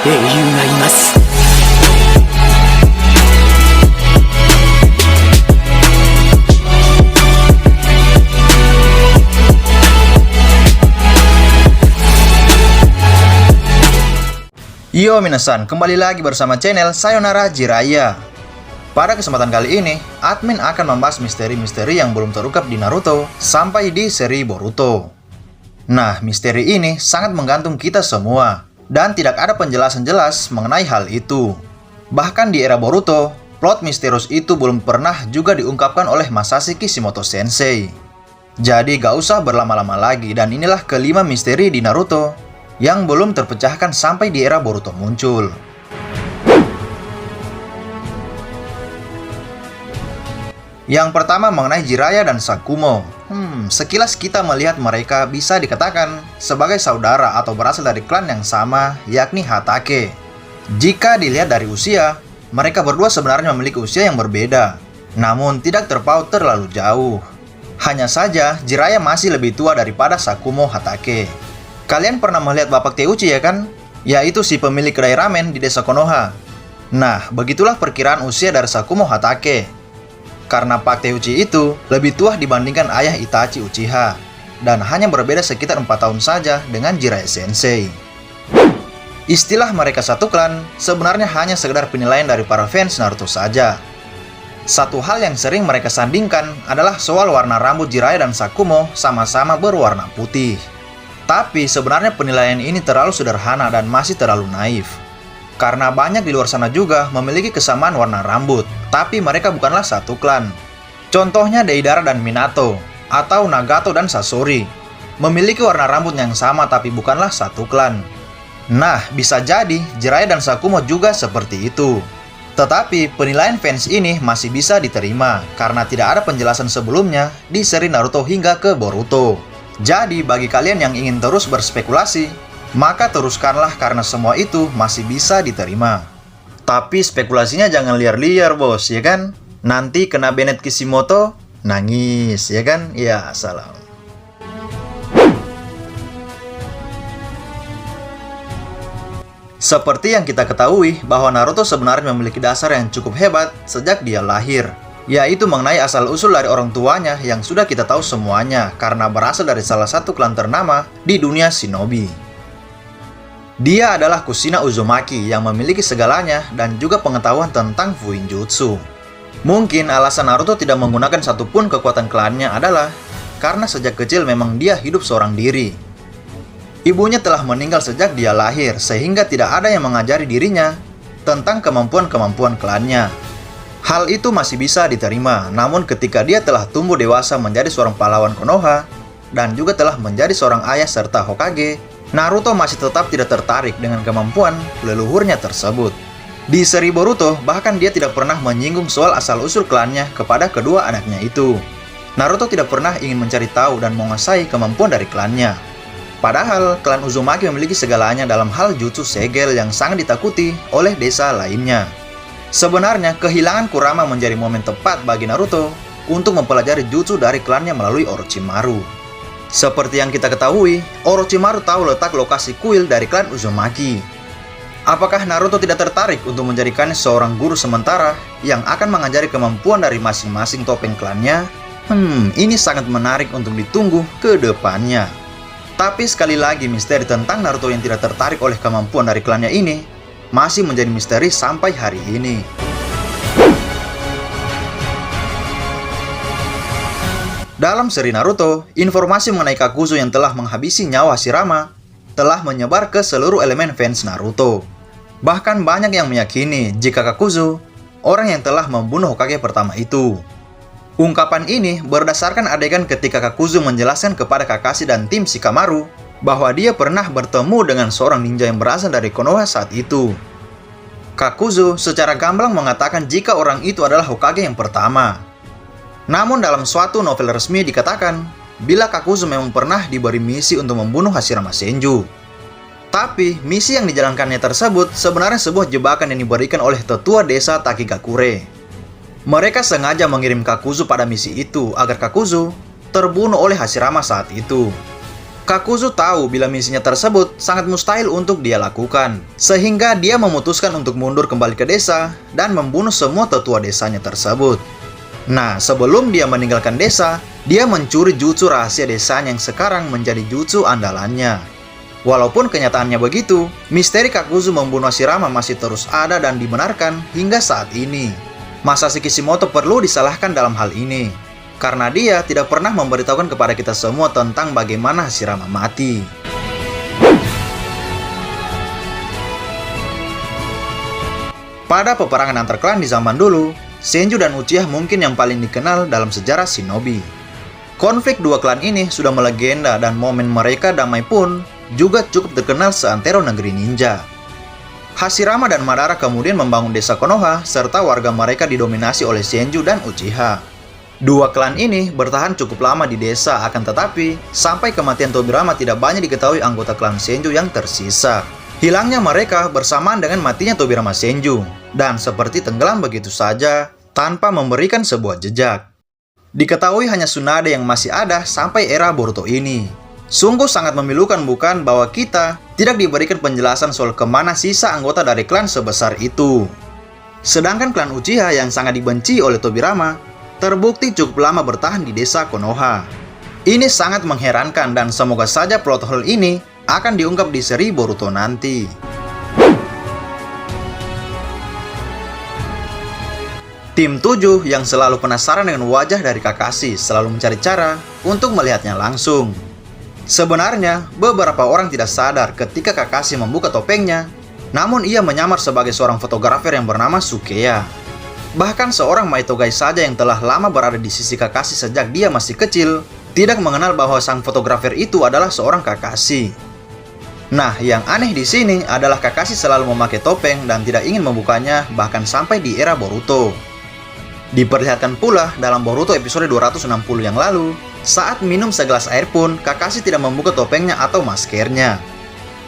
英雄がいます。 Yo minasan, kembali lagi bersama channel Sayonara Jiraiya. Pada kesempatan kali ini, admin akan membahas misteri-misteri yang belum terungkap di Naruto sampai di seri Boruto. Nah, misteri ini sangat menggantung kita semua, dan tidak ada penjelasan jelas mengenai hal itu. Bahkan di era Boruto, plot misterius itu belum pernah juga diungkapkan oleh Masashi Kishimoto Sensei. Jadi gak usah berlama-lama lagi, dan inilah kelima misteri di Naruto yang belum terpecahkan sampai di era Boruto muncul. Yang pertama mengenai Jiraiya dan Sakumo. Sekilas kita melihat mereka bisa dikatakan sebagai saudara atau berasal dari klan yang sama, yakni Hatake. Jika dilihat dari usia, mereka berdua sebenarnya memiliki usia yang berbeda, namun tidak terpaut terlalu jauh. Hanya saja, Jiraiya masih lebih tua daripada Sakumo Hatake. Kalian pernah melihat Bapak Teuchi ya kan? Yaitu si pemilik kedai ramen di desa Konoha. Nah, begitulah perkiraan usia dari Sakumo Hatake. Karena Pak Teuchi itu lebih tua dibandingkan ayah Itachi Uchiha, dan hanya berbeda sekitar 4 tahun saja dengan Jiraiya Sensei. Istilah mereka satu klan sebenarnya hanya sekedar penilaian dari para fans Naruto saja. Satu hal yang sering mereka sandingkan adalah soal warna rambut Jiraiya dan Sakumo sama-sama berwarna putih. Tapi sebenarnya penilaian ini terlalu sederhana dan masih terlalu naif. Karena banyak di luar sana juga memiliki kesamaan warna rambut, tapi mereka bukanlah satu klan. Contohnya Deidara dan Minato, atau Nagato dan Sasori, memiliki warna rambut yang sama tapi bukanlah satu klan. Nah, bisa jadi Jiraiya dan Sakumo juga seperti itu. Tetapi penilaian fans ini masih bisa diterima karena tidak ada penjelasan sebelumnya di seri Naruto hingga ke Boruto. Jadi bagi kalian yang ingin terus berspekulasi, maka teruskanlah karena semua itu masih bisa diterima. Tapi spekulasinya jangan liar-liar bos, ya kan? Nanti kena Bennett Kishimoto, nangis, ya kan? Ya, salam. Seperti yang kita ketahui bahwa Naruto sebenarnya memiliki dasar yang cukup hebat sejak dia lahir, yaitu mengenai asal-usul dari orang tuanya yang sudah kita tahu semuanya karena berasal dari salah satu klan ternama di dunia shinobi. Dia adalah Kushina Uzumaki yang memiliki segalanya dan juga pengetahuan tentang Fuinjutsu. Mungkin alasan Naruto tidak menggunakan satupun kekuatan klannya adalah karena sejak kecil memang dia hidup seorang diri. Ibunya telah meninggal sejak dia lahir sehingga tidak ada yang mengajari dirinya tentang kemampuan-kemampuan klannya. Hal itu masih bisa diterima, namun ketika dia telah tumbuh dewasa menjadi seorang pahlawan Konoha dan juga telah menjadi seorang ayah serta Hokage, Naruto masih tetap tidak tertarik dengan kemampuan leluhurnya tersebut. Di seri Boruto, bahkan dia tidak pernah menyinggung soal asal-usul klannya kepada kedua anaknya itu. Naruto tidak pernah ingin mencari tahu dan menguasai kemampuan dari klannya. Padahal, klan Uzumaki memiliki segalanya dalam hal jutsu segel yang sangat ditakuti oleh desa lainnya. Sebenarnya, kehilangan Kurama menjadi momen tepat bagi Naruto untuk mempelajari jutsu dari klannya melalui Orochimaru. Seperti yang kita ketahui, Orochimaru tahu letak lokasi kuil dari klan Uzumaki. Apakah Naruto tidak tertarik untuk menjadikannya seorang guru sementara yang akan mengajari kemampuan dari masing-masing topeng klannya? Ini sangat menarik untuk ditunggu ke depannya. Tapi sekali lagi, misteri tentang Naruto yang tidak tertarik oleh kemampuan dari klannya ini masih menjadi misteri sampai hari ini. Dalam seri Naruto, informasi mengenai Kakuzu yang telah menghabisi nyawa Hashirama telah menyebar ke seluruh elemen fans Naruto. Bahkan banyak yang meyakini jika Kakuzu orang yang telah membunuh Hokage pertama itu. Ungkapan ini berdasarkan adegan ketika Kakuzu menjelaskan kepada Kakashi dan tim Shikamaru bahwa dia pernah bertemu dengan seorang ninja yang berasal dari Konoha saat itu. Kakuzu secara gamblang mengatakan jika orang itu adalah Hokage yang pertama. Namun dalam suatu novel resmi dikatakan bila Kakuzu memang pernah diberi misi untuk membunuh Hashirama Senju. Tapi misi yang dijalankannya tersebut sebenarnya sebuah jebakan yang diberikan oleh tetua desa Takigakure. Mereka sengaja mengirim Kakuzu pada misi itu agar Kakuzu terbunuh oleh Hashirama saat itu. Kakuzu tahu bila misinya tersebut sangat mustahil untuk dia lakukan, sehingga dia memutuskan untuk mundur kembali ke desa dan membunuh semua tetua desanya tersebut. Nah, sebelum dia meninggalkan desa, dia mencuri jutsu rahasia desanya yang sekarang menjadi jutsu andalannya. Walaupun kenyataannya begitu, misteri Kakuzu membunuh Hashirama masih terus ada dan dibenarkan hingga saat ini. Masashi Kishimoto perlu disalahkan dalam hal ini, karena dia tidak pernah memberitahukan kepada kita semua tentang bagaimana Hashirama mati. Pada peperangan antar klan di zaman dulu, Senju dan Uchiha mungkin yang paling dikenal dalam sejarah shinobi. Konflik dua klan ini sudah melegenda dan momen mereka damai pun juga cukup terkenal seantero negeri ninja. Hashirama dan Madara kemudian membangun desa Konoha serta warga mereka didominasi oleh Senju dan Uchiha. Dua klan ini bertahan cukup lama di desa, akan tetapi sampai kematian Tobirama tidak banyak diketahui anggota klan Senju yang tersisa. Hilangnya mereka bersamaan dengan matinya Tobirama Senju, dan seperti tenggelam begitu saja tanpa memberikan sebuah jejak. Diketahui hanya Tsunade yang masih ada sampai era Boruto ini. Sungguh sangat memilukan bukan bahwa kita tidak diberikan penjelasan soal kemana sisa anggota dari klan sebesar itu. Sedangkan klan Uchiha yang sangat dibenci oleh Tobirama terbukti cukup lama bertahan di desa Konoha. Ini sangat mengherankan dan semoga saja plot hole ini akan diungkap di seri Boruto nanti. Tim 7 yang selalu penasaran dengan wajah dari Kakashi selalu mencari cara untuk melihatnya langsung. Sebenarnya, beberapa orang tidak sadar ketika Kakashi membuka topengnya, namun ia menyamar sebagai seorang fotografer yang bernama Sukeya. Bahkan seorang Maitogai saja yang telah lama berada di sisi Kakashi sejak dia masih kecil, tidak mengenal bahwa sang fotografer itu adalah seorang Kakashi. Nah, yang aneh di sini adalah Kakashi selalu memakai topeng dan tidak ingin membukanya bahkan sampai di era Boruto. Diperlihatkan pula dalam Boruto episode 260 yang lalu, saat minum segelas air pun Kakashi tidak membuka topengnya atau maskernya.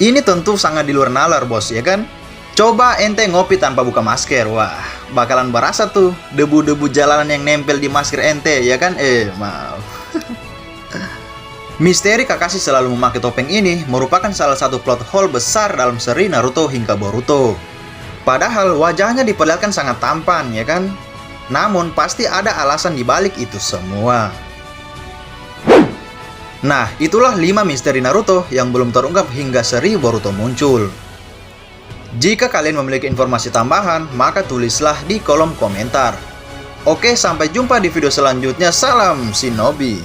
Ini tentu sangat di luar nalar bos, ya kan? Coba ente ngopi tanpa buka masker, wah, bakalan berasa tuh debu-debu jalanan yang nempel di masker ente, ya kan? Maaf. Misteri Kakashi selalu memakai topeng ini merupakan salah satu plot hole besar dalam seri Naruto hingga Boruto. Padahal wajahnya diperlihatkan sangat tampan, ya kan? Namun pasti ada alasan dibalik itu semua. Nah, itulah 5 misteri Naruto yang belum terungkap hingga seri Boruto muncul. Jika kalian memiliki informasi tambahan, maka tulislah di kolom komentar. Oke, sampai jumpa di video selanjutnya. Salam Shinobi.